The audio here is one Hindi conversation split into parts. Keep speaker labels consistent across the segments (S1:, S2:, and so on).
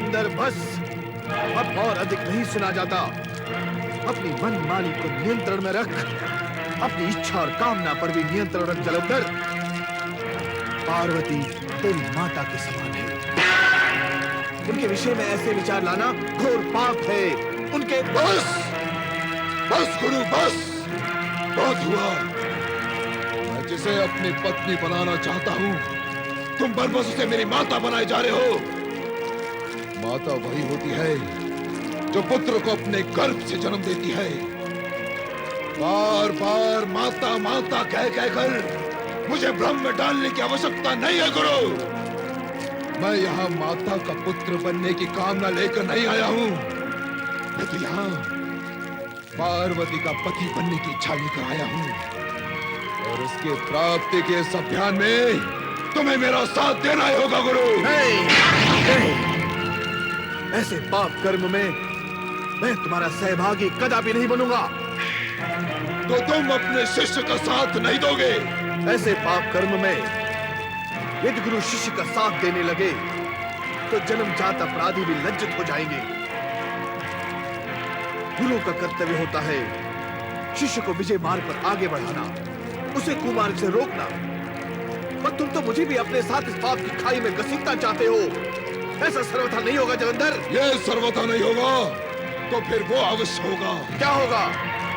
S1: जलंधर बस, अब और अधिक नहीं सुना जाता। अपनी मनमानी को नियंत्रण में रख, अपनी इच्छा और कामना पर भी नियंत्रण रख जलंधर। पार्वती तेरी माता के समान है। उनके विषय में ऐसे विचार लाना घोर पाप है। उनके
S2: बस बस गुरु बस, बहुत हुआ। मैं जिसे अपनी पत्नी बनाना चाहता हूँ, तुम बरबस उसे मेरी माता बनाए जा रहे हो। माता वही होती है जो पुत्र को अपने गर्भ से जन्म देती है। बार बार माता माता कह कहकर मुझे भ्रम में डालने की आवश्यकता नहीं है गुरु। मैं यहाँ माता का पुत्र बनने की कामना लेकर नहीं आया हूँ, लेकिन यहाँ पार्वती का पति बनने की इच्छा लेकर आया हूँ। और उसके प्राप्ति के इस अभियान में तुम्हें मेरा साथ देना ही होगा गुरु।
S1: नहीं, नहीं। ऐसे पाप कर्म में मैं तुम्हारा सहभागी कदापि नहीं बनूंगा।
S2: तो तुम अपने शिष्य का साथ नहीं दोगे?
S1: ऐसे पाप कर्म में यदि गुरु शिष्य का साथ देने लगे तो जन्मजात अपराधी भी लज्जित हो जाएंगे। गुरु का कर्तव्य होता है शिष्य को विजय मार्ग पर आगे बढ़ाना, उसे कुमार्ग से रोकना। पर तुम तो मुझे भी अपने साथ इस पाप की खाई में घसीटना चाहते हो। ऐसा सर्वथा नहीं होगा जलंधर।
S2: यह सर्वथा नहीं होगा तो फिर वो अवश्य होगा।
S1: क्या होगा?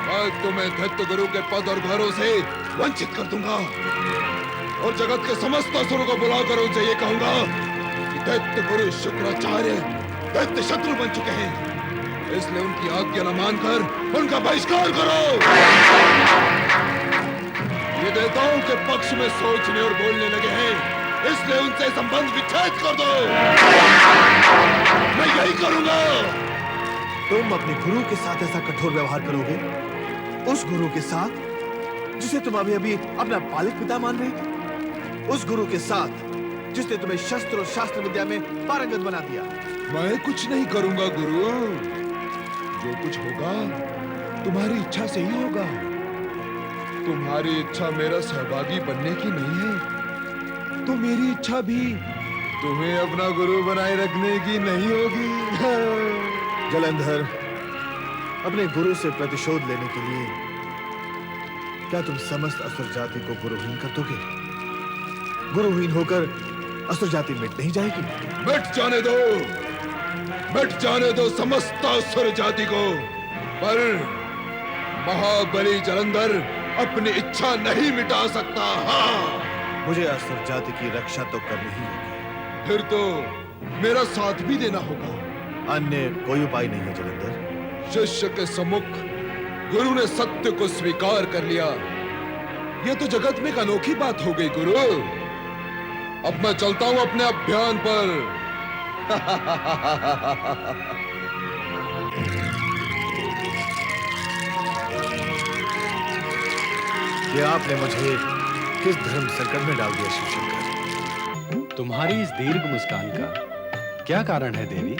S2: मैं तुम्हें दैत्य गुरु के पद और घरों से वंचित कर दूंगा और जगत के समस्त असुरों को बुलाकर उनसे ये कहूंगा कि दैत्य गुरु शुक्राचार्य दैत्य शत्रु बन चुके हैं, इसलिए उनकी आज्ञा न मानकर उनका बहिष्कार करो। ये देवताओं के पक्ष में सोचने और बोलने लगे हैं, इसलिए उनसे संबंध विच्छेद कर दो। मैं यही करूंगा।
S1: तुम अपने गुरु के साथ ऐसा कठोर व्यवहार करोगे? उस गुरु के साथ जिसे तुम अभी अभी अपना पालक पिता मान रहे थे? उस गुरु के साथ जिसने तुम्हें शस्त्र और शास्त्र विद्या में पारंगत बना दिया?
S2: मैं कुछ नहीं करूंगा गुरु। जो कुछ होगा तुम्हारी इच्छा से ही होगा। तुम्हारी इच्छा मेरा सहभागी बनने की नहीं है, तो मेरी इच्छा भी तुम्हें अपना गुरु बनाए रखने की नहीं होगी।
S1: जलंधर, अपने गुरु से प्रतिशोध लेने के लिए क्या तुम समस्त असुर जाति को गुरुहीन कर दोगे? गुरुहीन होकर असुर जाति मिट नहीं जाएगी?
S2: मिट जाने दो, मिट जाने दो समस्त असुर जाति को, पर महाबली जलंधर अपनी इच्छा नहीं मिटा सकता। हाँ,
S1: मुझे असुर जाति की रक्षा तो करनी ही होगी।
S2: फिर तो मेरा साथ भी देना होगा।
S1: अन्य कोई उपाय नहीं है जलंधर।
S2: शिष्य के सम्मुख गुरु ने सत्य को स्वीकार कर लिया। यह तो जगत में एक अनोखी बात हो गई गुरु। अब मैं चलता हूं अपने अभियान पर।
S1: ये आपने मुझे किस धर्म संकट में डाल दिया शिवशंकर?
S3: तुम्हारी इस दीर्घ मुस्कान का क्या कारण है देवी?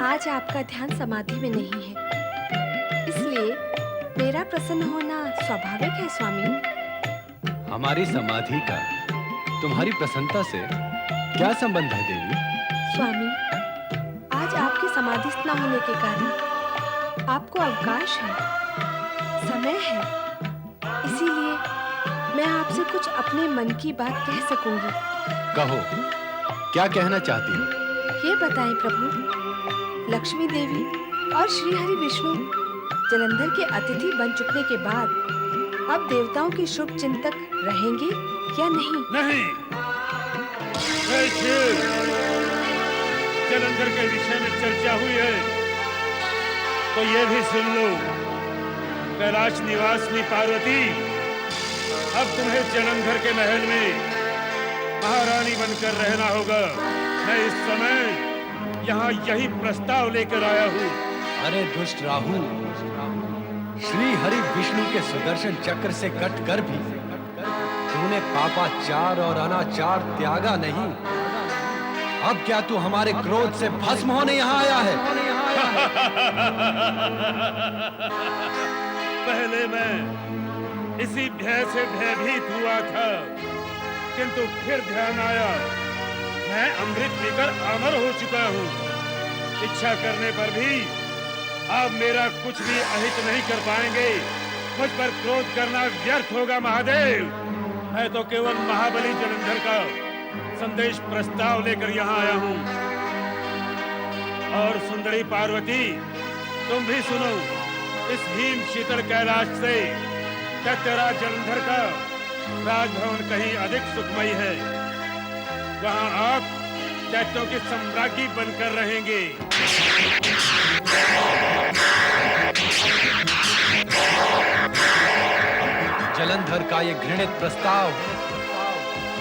S4: आज आपका ध्यान समाधि में नहीं है, इसलिए मेरा प्रसन्न होना स्वाभाविक है स्वामी।
S3: हमारी समाधि का तुम्हारी प्रसन्नता से क्या संबंध है देवी?
S4: स्वामी, आज आपके समाधिस्थ न होने के कारण आपको अवकाश है, समय है, इसीलिए मैं आपसे कुछ अपने मन की बात कह सकूंगी।
S3: कहो, क्या कहना चाहती हो?
S4: ये बताएं प्रभु, लक्ष्मी देवी और श्री हरि विष्णु जलंधर के अतिथि बन चुकने के बाद अब देवताओं के शुभ चिंतक रहेंगे या नहीं?
S5: नहीं। जलंधर के विषय में चर्चा हुई है तो ये भी सुन लो, कैलाश निवासिनी पार्वती, अब तुम्हें जलंधर के महल में महारानी बनकर रहना होगा। मैं इस समय यहाँ यही प्रस्ताव लेकर आया हूँ।
S3: अरे दुष्ट राहुल, श्री हरि विष्णु के सुदर्शन चक्र से कटकर भी तूने पापाचार और अनाचार त्यागा नहीं। अब क्या तू हमारे क्रोध से भस्म होने यहाँ आया है?
S5: पहले मैं इसी भय से भयभीत हुआ था, किंतु फिर ध्यान आया मैं अमृत पीकर अमर हो चुका हूँ। इच्छा करने पर भी आप मेरा कुछ भी अहित नहीं कर पाएंगे। मुझ पर क्रोध करना व्यर्थ होगा महादेव। मैं तो केवल महाबली जलंधर का संदेश प्रस्ताव लेकर यहाँ आया हूँ। और सुंदरी पार्वती, तुम भी सुनो। इस हिम शीतल कैलाश से दैत्यराज जलंधर का राजभवन कहीं अधिक सुखमयी है। वहाँ आप दैत्यों की सम्राज्ञी बनकर रहेंगे।
S3: जलंधर का ये घृणित प्रस्ताव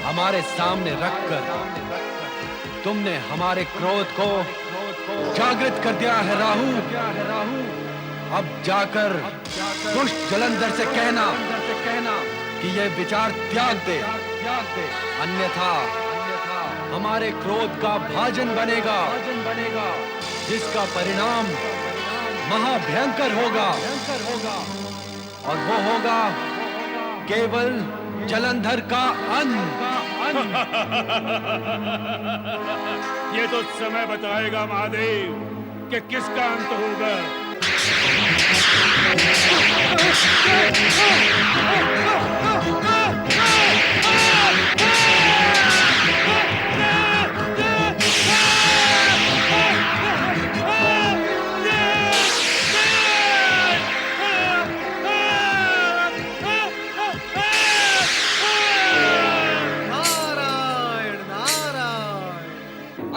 S3: हमारे सामने रखकर तुमने हमारे क्रोध को जागृत कर दिया है राहु। अब जाकर दुष्ट जलंधर से कहना कि ये विचार त्याग दे, अन्यथा हमारे क्रोध का भाजन बनेगा, जिसका परिणाम महाभयंकर होगा। और वो होगा केवल जलंधर का अंत।
S5: ये तो समय बताएगा महादेव कि किसका अंत होगा।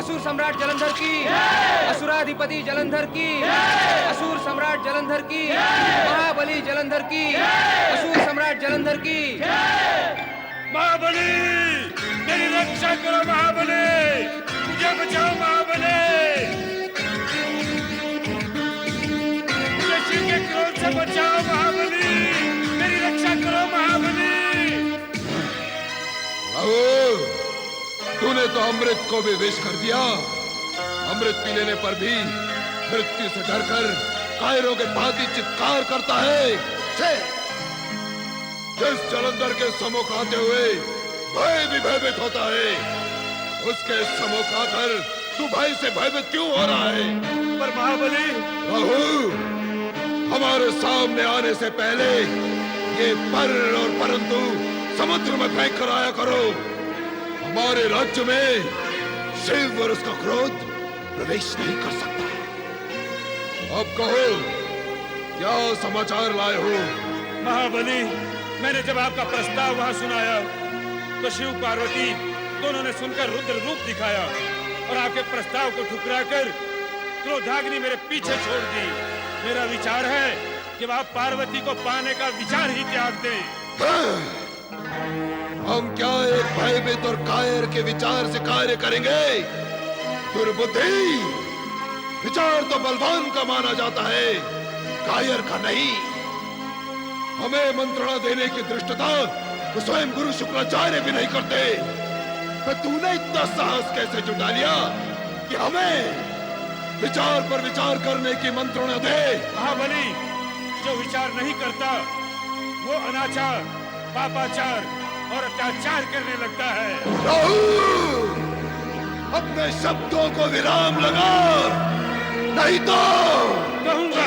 S6: असुर सम्राट जलंधर की, असुराधिपति जलंधर की, असुर सम्राट जलंधर की, महाबली जलंधर की, असुर सम्राट जलंधर की।
S5: महाबली, मेरी रक्षा करो महाबली, मुझे बचाओ महाबली, मुझे शिव के क्रोध से बचाओ महाबली, मेरी रक्षा करो महाबली।
S2: तूने तो अमृत को भी विष कर दिया। अमृत पी लेने पर भी मृत्यु से डरकर कायरों के भांति चित्कार करता है। जिस जलंधर के सम्मुख आते हुए भय भी भयभीत होता है, उसके सम्मुख आकर तू भय से भयभीत क्यों हो रहा है?
S5: पर महाबली,
S2: राहु, हमारे सामने आने से पहले ये पर और परंतु समुद्र में फेंक कर आया करो। हमारे राज्य में शिव और उसका क्रोध प्रवेश नहीं कर सकता। अब कहो, क्या समाचार लाए हो?
S5: महाबली, मैंने जब आपका प्रस्ताव वहां सुनाया तो शिव पार्वती दोनों ने सुनकर रुद्र रूप दिखाया और आपके प्रस्ताव को ठुकराकर क्रोधाग्नि मेरे पीछे छोड़ दी। मेरा विचार है कि आप पार्वती को पाने का विचार ही त्याग दें।
S2: हम क्या एक भयभीत और कायर के विचार से कार्य करेंगे? दुर्बुद्धि! विचार तो बलवान का माना जाता है, कायर का नहीं। हमें मंत्रणा देने की दृष्टता तो स्वयं गुरु शुक्राचार्य भी नहीं करते। तो तूने इतना साहस कैसे जुटा लिया कि हमें विचार पर विचार करने की मंत्रणा दे?
S5: महाबली, जो विचार नहीं करता वो अनाचार, पापाचार और अत्याचार करने लगता है।
S2: राहु, अपने शब्दों को विराम लगा, नहीं तो
S5: कहूंगा,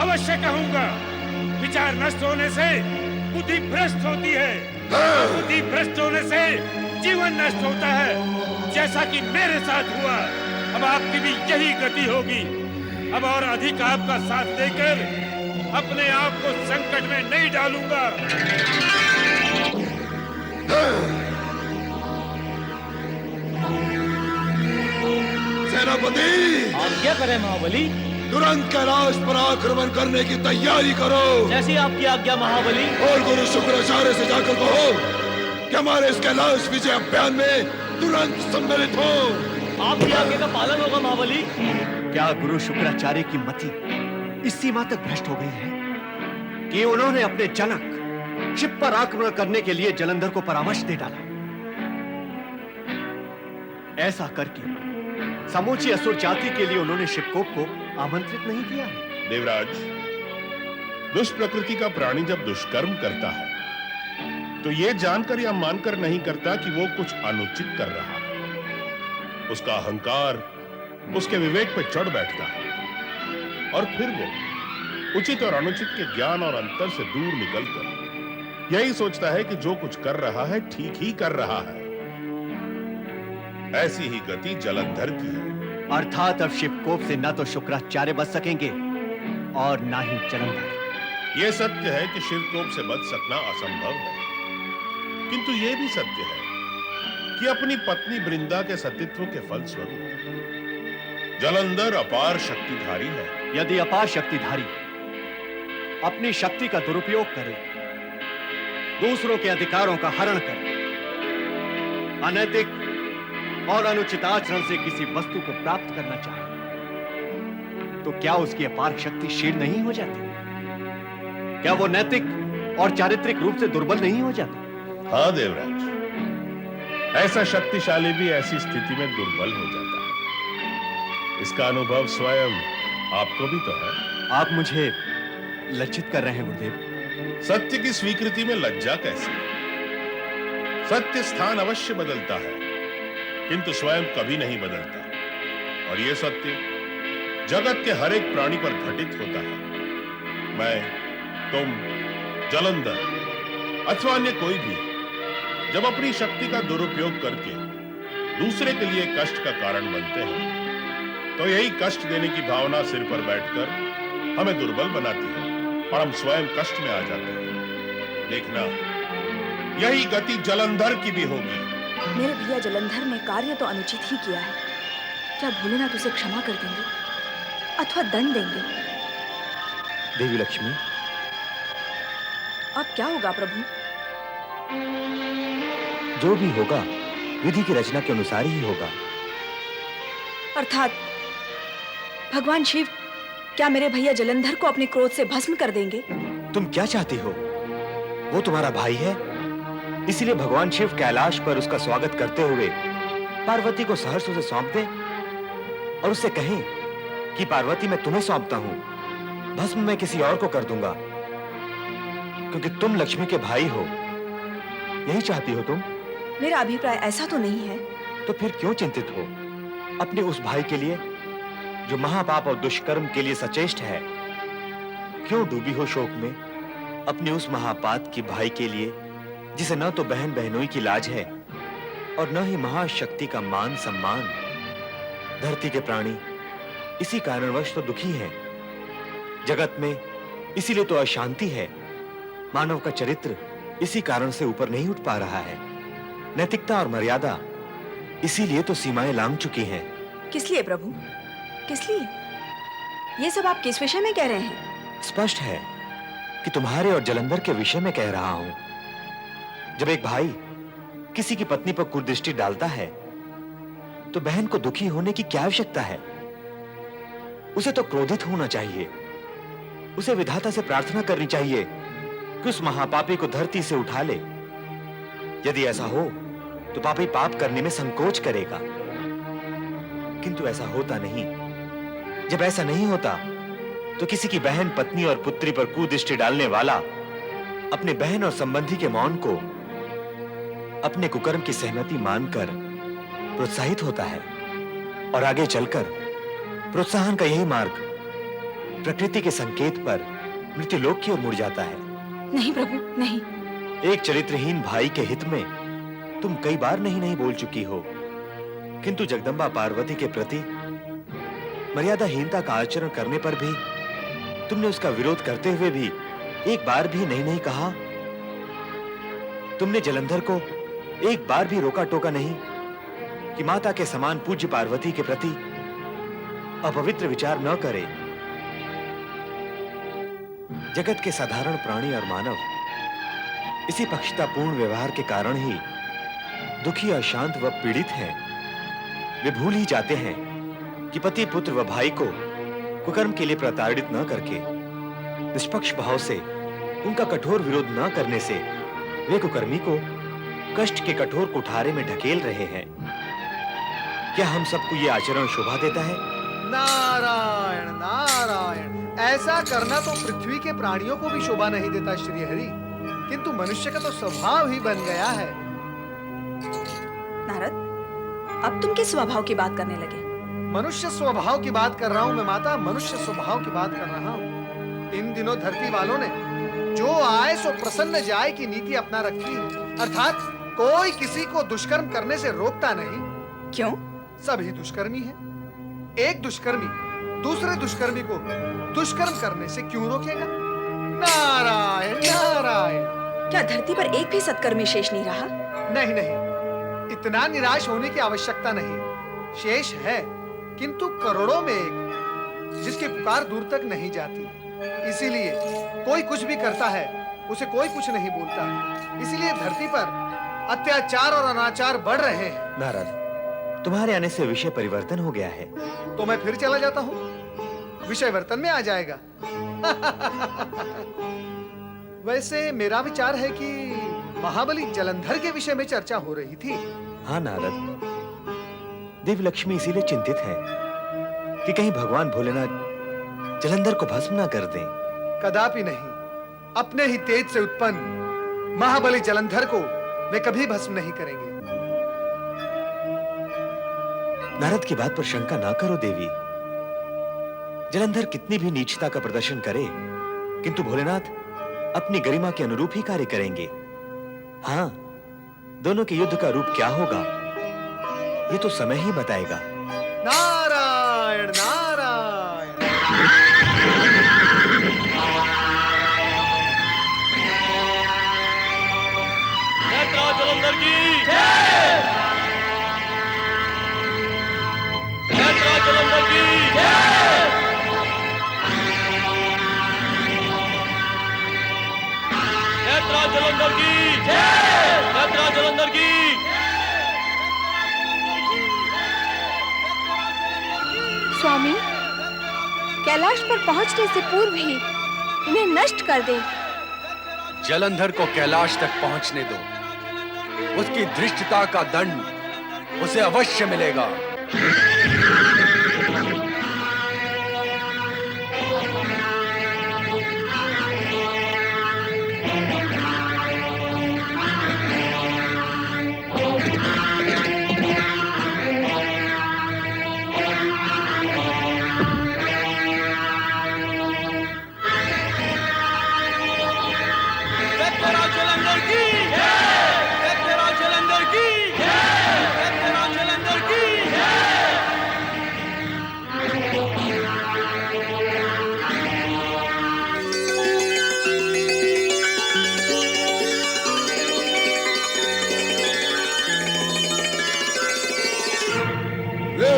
S5: अवश्य कहूंगा। विचार नष्ट होने से बुद्धि भ्रष्ट होती है, बुद्धि भ्रष्ट होने से जीवन नष्ट होता है, जैसा कि मेरे साथ हुआ। अब आपकी भी यही गति होगी। अब और अधिक आपका साथ देकर अपने आप को संकट में नहीं डालूंगा।
S2: सेनापति,
S7: आप क्या करें महाबली?
S2: तुरंत कैलाश पर आक्रमण करने की तैयारी करो।
S7: जैसी आपकी आज्ञा महाबली।
S2: और गुरु शुक्राचार्य से जाकर कहो कि हमारे इस कैलाश विजय अभियान में तुरंत सम्मिलित हो।
S7: आपकी आज्ञा का पालन होगा महाबली।
S8: क्या गुरु शुक्राचार्य की मति इस सीमा तक भ्रष्ट हो गई है कि उन्होंने अपने जनक शिव पर आक्रमण करने के लिए जलंधर को परामर्श दे डाला? ऐसा करके समूची असुर जाति के लिए उन्होंने शिवकोप को आमंत्रित नहीं किया है।
S9: देवराज, दुष्ट प्रकृति का प्राणी जब दुष्कर्म करता है तो यह जानकर या मानकर नहीं करता कि वो कुछ अनुचित कर रहा है। उसका अहंकार उसके विवेक पर चढ़ बैठता है और फिर वो उचित और अनुचित के ज्ञान और अंतर से दूर निकलकर यही सोचता है कि जो कुछ कर रहा है ठीक ही कर रहा है। ऐसी ही गति जलंधर की है।
S8: अर्थात अब शिवकोप से न तो शुक्राचार्य बच सकेंगे और ना ही जलंधर।
S9: यह सत्य है कि शिवकोप से बच सकना असंभव है, किंतु यह भी सत्य है कि अपनी पत्नी वृंदा के सतीत्व के फलस्वरूप जलंधर अपार शक्तिधारी है।
S8: यदि अपार शक्तिधारी अपनी शक्ति का दुरुपयोग करे, दूसरों के अधिकारों का हरण करे, अनैतिक और अनुचित आचरण से किसी वस्तु को प्राप्त करना चाहे, तो क्या उसकी अपार शक्ति क्षीण नहीं हो जाती? क्या वो नैतिक और चारित्रिक रूप से दुर्बल नहीं हो जाता?
S9: हाँ देवराज, ऐसा शक्तिशाली भी ऐसी स्थिति में दुर्बल हो जाता है। इसका अनुभव स्वयं आपको भी तो है।
S8: आप मुझे लज्जित कर रहे हैं गुरुदेव।
S9: सत्य की स्वीकृति में लज्जा कैसी? सत्य स्थान अवश्य बदलता है, किंतु स्वयं कभी नहीं बदलता। और यह सत्य जगत के हर एक प्राणी पर घटित होता है। मैं, तुम, जलंधर अथवा अन्य कोई भी जब अपनी शक्ति का दुरुपयोग करके दूसरे के लिए कष्ट का कारण बनते हैं, तो यही कष्ट देने की भावना सिर पर बैठकर हमें दुर्बल बनाती है और हम स्वयं कष्ट में आ जाते हैं। देखना, यही गति जलंधर की भी होगी।
S10: मेरे भैया जलंधर ने कार्य तो अनुचित ही किया है। क्या भोलेनाथ उसे क्षमा कर देंगे अथवा दंड देंगे?
S8: देवी लक्ष्मी,
S10: अब क्या होगा प्रभु?
S8: जो भी होगा विधि की रचना के अनुसार ही होगा।
S10: अर्थात भगवान शिव क्या मेरे भैया जलंधर को अपने क्रोध से भस्म कर देंगे?
S8: तुम क्या चाहती हो? वो तुम्हारा भाई है, इसीलिए भगवान शिव कैलाश पर उसका स्वागत करते हुए पार्वती को सहर्ष उसे सौंप दे और उससे कहें कि पार्वती मैं तुम्हें सौंपता हूं, भस्म मैं किसी और को कर दूंगा, क्योंकि तुम लक्ष्मी के भाई हो। यही चाहती हो तुम?
S10: मेरा अभिप्राय ऐसा तो नहीं है।
S8: तो फिर क्यों चिंतित हो अपने उस भाई के लिए जो महापाप और दुष्कर्म के लिए सचेष्ट है? क्यों डूबी हो शोक में अपने उस महापात की भाई के लिए जिसे न तो बहन बहनोई की लाज है और न ही महाशक्ति का मान सम्मान? धरती के प्राणी इसी कारणवश तो दुखी हैं। जगत में इसीलिए तो अशांति है। मानव का चरित्र इसी कारण से ऊपर नहीं उठ पा रहा है। नैतिकता और मर्यादा इसीलिए तो सीमाएं लांघ चुकी हैं।
S10: किस लिए प्रभु, किस लिए? ये सब आप किस विषय में कह रहे हैं?
S8: स्पष्ट है कि तुम्हारे और जलंधर के विषय में कह रहा हूं। जब एक भाई किसी की पत्नी पर कुदृष्टि डालता है तो बहन को दुखी होने की क्या आवश्यकता है? उसे तो क्रोधित होना चाहिए। उसे विधाता से प्रार्थना करनी चाहिए कि उस महापापी को धरती से उठा ले। यदि ऐसा हो तो पापी पाप करने में संकोच करेगा, किंतु ऐसा होता नहीं। जब ऐसा नहीं होता तो किसी की बहन, पत्नी और पुत्री पर कुदृष्टि डालने वाला अपने बहन और संबंधी के मौन को अपने कुकर्म की सहमति मानकर प्रोत्साहित होता है और आगे चलकर प्रोत्साहन का यही मार्ग प्रकृति के संकेत पर मृत्युलोक की ओर मुड़ जाता है।
S10: नहीं प्रभु, नहीं।
S8: एक चरित्रहीन भाई के हित में तुम कई बार नहीं बोल चुकी हो, किंतु जगदंबा पार्वती के प्रति मर्यादाहीनता का आचरण करने पर भी तुमने उसका विरोध करते हुए भी एक बार भी नहीं कहा। तुमने जलंधर को एक बार भी रोका टोका नहीं कि माता के समान पूज्य पार्वती के प्रति अपवित्र विचार न करे। जगत के साधारण प्राणी और मानव इसी पक्षतापूर्ण व्यवहार के कारण ही दुखी, अशांत व पीड़ित हैं। वे भूल ही जाते हैं कि पति, पुत्र व भाई को कुकर्म के लिए प्रताड़ित न करके निष्पक्ष भाव से उनका कठोर विरोध न करने से वे कुकर्मी को कष्ट के कठोर कुठारे में ढकेल रहे हैं। क्या हम सबको ये आचरण शोभा देता है?
S11: नारायण नारायण, ऐसा करना तो पृथ्वी के प्राणियों को भी शोभा नहीं देता श्री हरि, किंतु मनुष्य का तो स्वभाव ही बन गया है।
S10: नारद, अब तुम किस स्वभाव की बात करने लगे?
S11: मनुष्य स्वभाव की बात कर रहा हूँ मैं माता, मनुष्य स्वभाव की बात कर रहा हूँ। इन दिनों धरती वालों ने जो आए सो प्रसन्न जाए की नीति अपना रखी है, अर्थात कोई किसी को दुष्कर्म करने से रोकता नहीं।
S10: क्यों?
S11: सभी दुष्कर्मी हैं। एक दुष्कर्मी दूसरे दुष्कर्मी को दुष्कर्म करने से क्यों रोकेगा? नारायण नारायण।
S10: क्या धरती पर एक भी सत्कर्मी शेष नहीं रहा?
S11: नहीं नहीं, इतना निराश होने की आवश्यकता नहीं। शेष है, किंतु करोड़ों में एक, जिसकी पुकार दूर तक नहीं जाती। इसीलिए कोई कुछ भी करता है उसे कोई कुछ नहीं बोलता। इसीलिए धरती पर अत्याचार और अनाचार बढ़ रहे हैं।
S8: नारद, तुम्हारे आने से विषय परिवर्तन हो गया है।
S11: तो मैं फिर चला जाता हूँ, विषय वर्तन में आ जाएगा। वैसे मेरा विचार है कि महाबली जलंधर के विषय में चर्चा हो रही थी।
S8: हाँ नारद, देव लक्ष्मी इसीलिए चिंतित है कि कहीं भगवान भोलेनाथ जलंधर को भस्म ना कर दें।
S11: कदापि नहीं। अपने ही तेज से उत्पन्न महाबली जलंधर को वे कभी भस्म नहीं करेंगे।
S8: नारद की बात पर शंका ना करो देवी। जलंधर कितनी भी नीचता का प्रदर्शन करे, किंतु भोलेनाथ अपनी गरिमा के अनुरूप ही कार्य करेंगे। हाँ, दोनों के युद्ध का रूप क्या होगा ये तो समय ही बताएगा।
S11: नारायण नारायण।
S7: नेत्रा जलंधर की नेत्रा जलंधर की नेत्रा जलंधर की नेत्रा जलंधर की।
S4: स्वामी, कैलाश पर पहुंचने से पूर्व ही इन्हें नष्ट कर दें।
S3: जलंधर को कैलाश तक पहुंचने दो। उसकी धृष्टता का दंड उसे अवश्य मिलेगा।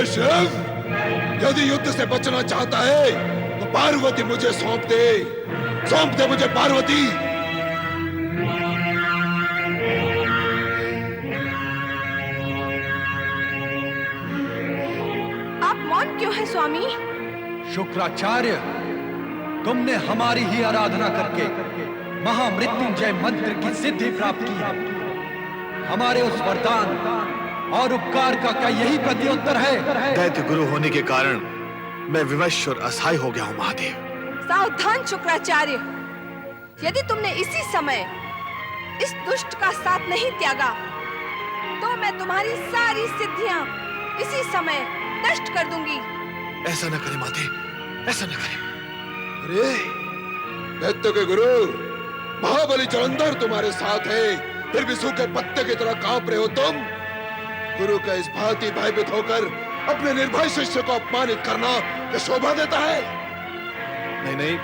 S2: शिव, यदि युद्ध से बचना चाहता है तो पार्वती मुझे सौंप दे मुझे पार्वती।
S4: आप मौन क्यों हैं स्वामी?
S3: शुक्राचार्य, तुमने हमारी ही आराधना करके महामृत्युंजय मंत्र की सिद्धि प्राप्त की है। हमारे उस वरदान और उपकार का क्या यही प्रत्युत्तर है?
S1: दैत्य गुरु होने के कारण मैं विवश और असहाय हो गया हूँ महादेव।
S4: सावधान शुक्राचार्य, यदि तुमने इसी समय इस दुष्ट का साथ नहीं त्यागा तो मैं तुम्हारी सारी सिद्धियां इसी समय नष्ट कर दूंगी।
S1: ऐसा न करें माते, ऐसा न करें।
S2: अरे दैत्य के गुरु महाबली जलंधर तुम्हारे साथ है, फिर भी सूखे पत्ते की तरह कांप रहे हो तुम। गुरु का इस भांति भयभीत होकर अपने निर्भय शिष्य को अपमानित करना क्या शोभा देता है?
S1: नहीं नहीं,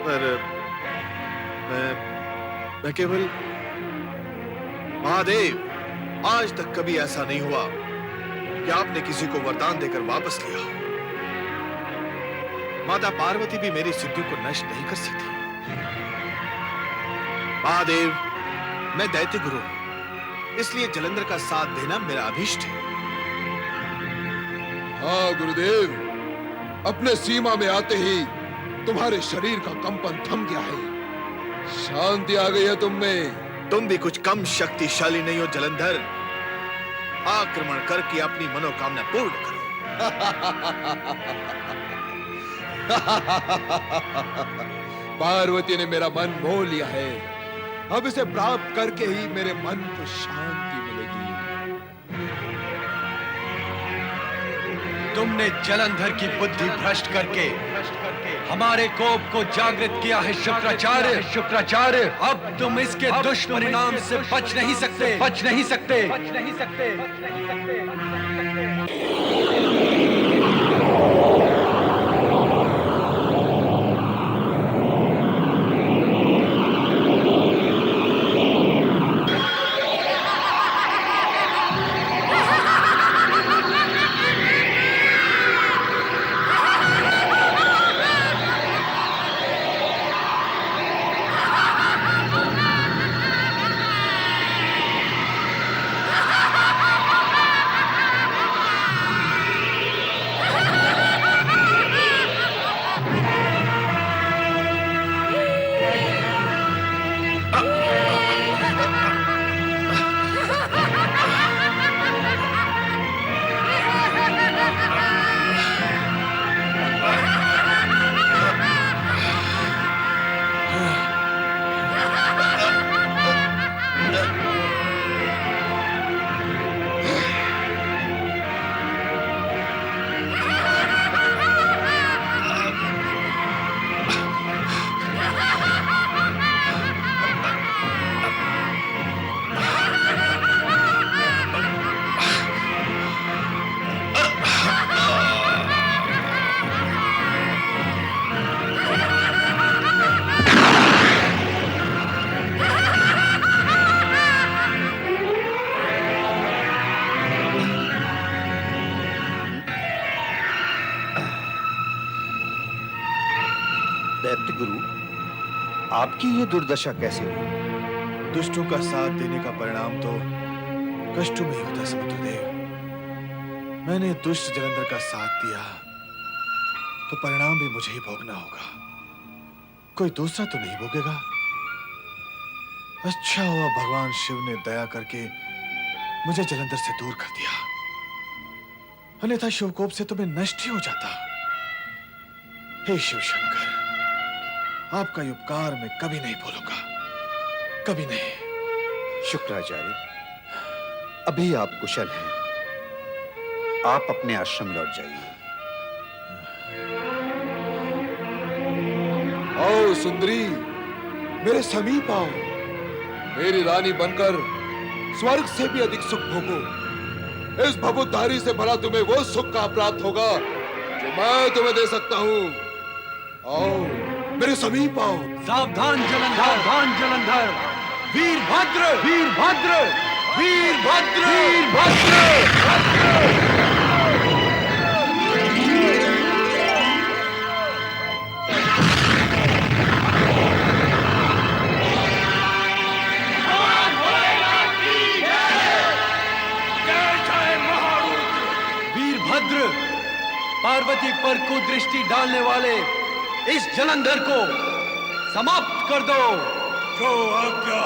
S1: पर मैं केवल महादेव, आज तक कभी ऐसा नहीं हुआ कि आपने किसी को वरदान देकर वापस लिया हो। माता पार्वती भी मेरी सिद्धि को नष्ट नहीं कर सकती। महादेव, मैं दैत्य गुरु हूं, इसलिए जलंधर का साथ देना मेरा अभीष्ट है।
S2: हाँ गुरुदेव, अपने सीमा में आते ही तुम्हारे शरीर का कंपन थम गया है, शांति आ गई है तुम में।
S1: तुम भी कुछ कम शक्तिशाली नहीं हो जलंधर। आक्रमण करके अपनी मनोकामना पूर्ण करो।
S2: पार्वती ने मेरा मन मोह लिया है, अब इसे प्राप्त करके ही मेरे मन को शांति मिलेगी।
S3: तुमने जलंधर की बुद्धि भ्रष्ट करके हमारे कोप को जागृत किया है शुक्राचार्य। अब तुम इसके दुष्परिणाम से बच नहीं सकते।
S1: दैत्य गुरु, आपकी ये दुर्दशा कैसे हुई? दुष्टों का साथ देने का परिणाम तो कष्टों में ही होता है समुद्रदेव। मैंने दुष्ट जलंधर का साथ दिया तो परिणाम भी मुझे ही भोगना होगा, कोई दूसरा तो नहीं भोगेगा। अच्छा हुआ भगवान शिव ने दया करके मुझे जलंधर से दूर कर दिया, अन्यथा शिवकोप से तो मैं नष्ट ही हो जाता। हे शिव शंकर, आपका ये उपकार मैं कभी नहीं भूलूंगा, कभी नहीं।
S12: शुक्राचार्य, अभी आप कुशल हैं, आप अपने आश्रम लौट जाइए।
S2: आओ सुंदरी, मेरे समीप आओ, मेरी रानी बनकर स्वर्ग से भी अधिक सुख भोगो। इस भभुतधारी से भला तुम्हें वो सुख का प्राप्त होगा जो मैं तुम्हें दे सकता हूं। आओ मेरे समीप आओ।
S3: सावधान जलंधर, वीरभद्र। वीरभद्र, पार्वती पर कुदृष्टि डालने वाले इस जलंधर को समाप्त कर दो।
S5: जो आज्ञा।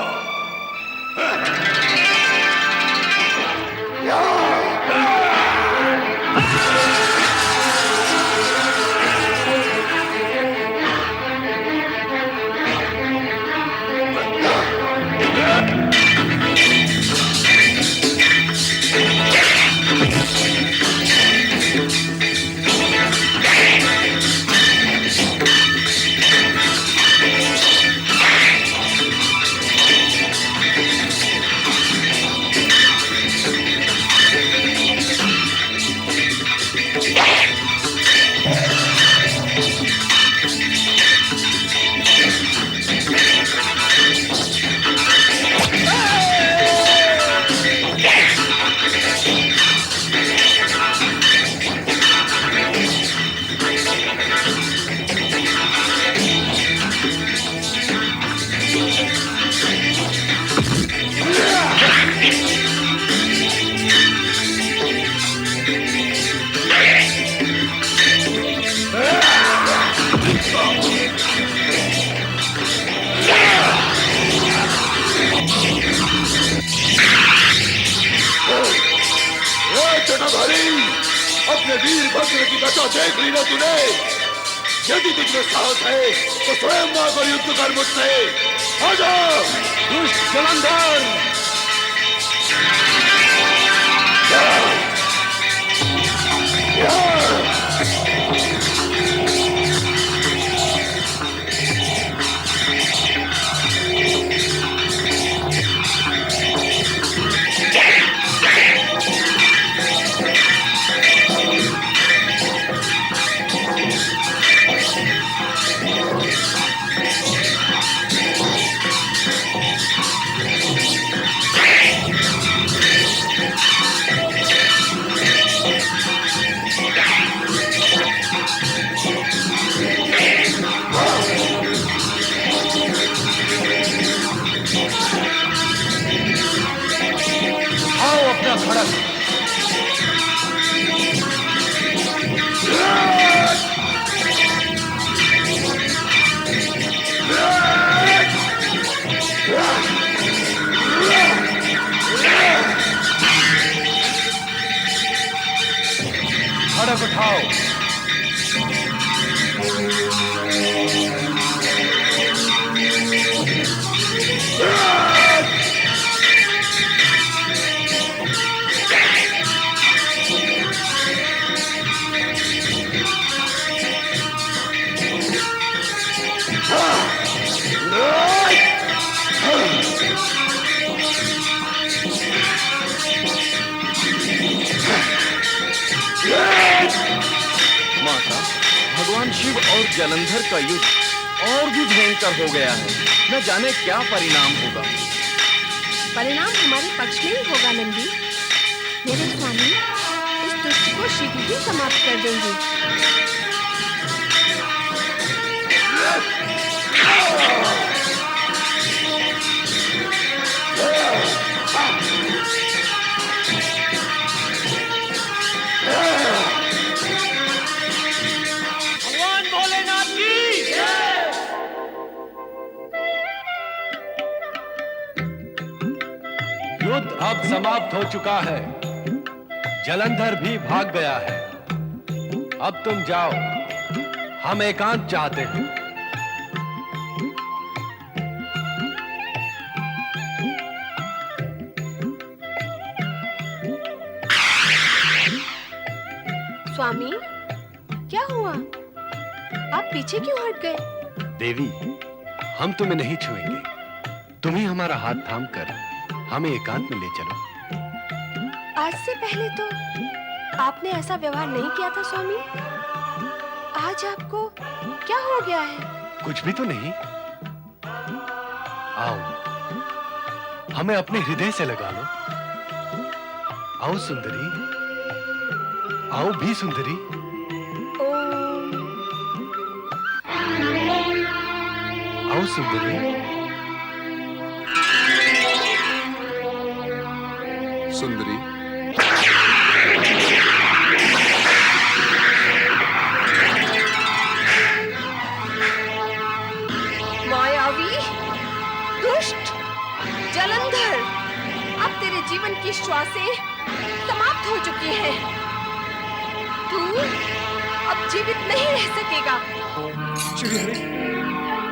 S2: अपने वीरभद्र की दशा देख ली ना तूने? यदि तुझमें साहस है तो स्वयं आकर युद्ध कर मुझसे। आजा
S3: दुष्ट जलंधर। आओ अपना खड़क। खड़क उठाओ।
S7: माता, भगवान शिव और जलंधर का युद्ध और भी भयंकर हो गया है। न जाने क्या परिणाम होगा।
S4: परिणाम हमारे पक्ष में ही होगा नंदी। मेरे स्वामी इस दुष्ट को शीघ्र ही समाप्त कर देंगे।
S7: भगवान भोलेनाथ की जय।
S3: युद्ध अब समाप्त हो चुका है। जलंधर भी भाग गया है। अब तुम जाओ, हम एकांत चाहते हैं।
S4: स्वामी क्या हुआ? आप पीछे क्यों हट गए?
S3: देवी, हम तुम्हें नहीं छुएंगे। तुम ही हमारा हाथ थामकर हमें एकांत में ले चलो।
S4: आज से पहले तो आपने ऐसा व्यवहार नहीं किया था स्वामी। आज आपको क्या हो गया है?
S3: कुछ भी तो नहीं। आओ, हमें अपने हृदय से लगा लो। आओ सुंदरी, आओ भी सुंदरी। आओ सुंदरी।
S2: सुंदरी,
S4: मायावी, दुष्ट, जलंधर, अब तेरे जीवन की श्वासें समाप्त हो चुकी हैं। तू अब जीवित नहीं रह सकेगा।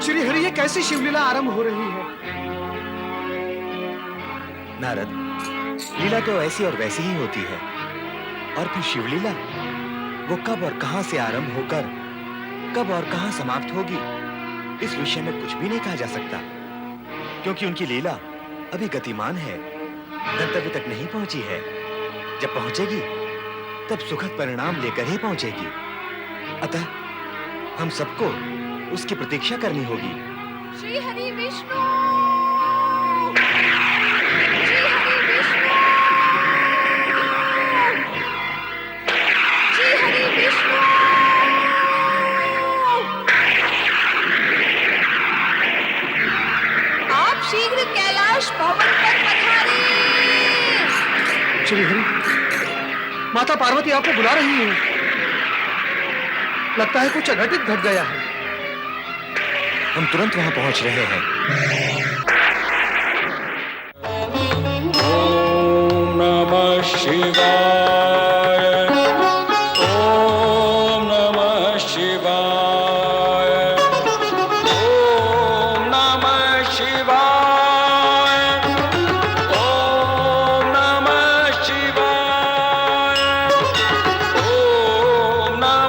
S11: श्री हरि, ये कैसी शिवलीला आरंभ हो रही है?
S8: नारद, लीला तो ऐसी और वैसी ही होती है। और फिर शिवलीला, वो कब और कहां से आरंभ होकर कब और कहां समाप्त होगी, इस विषय में कुछ भी नहीं कहा जा सकता। क्योंकि उनकी लीला अभी गतिमान है, गंतव्य तक नहीं पहुंची है। जब पहुंचेगी तब सुखद परिणाम लेकर ही पहुंचेगी। अतः हम सबको उसकी प्रतीक्षा करनी होगी।
S4: श्री हरि विष्णु, श्री हरि विष्णु, श्री हरि विष्णु। आप शीघ्र कैलाश भवन पर पधारें।
S11: श्री हरि, माता पार्वती आपको बुला रही है। लगता है कुछ अघटित घट गया है।
S8: हम तुरंत वहां पहुंच रहे हैं।
S7: ओम नमः शिवाय।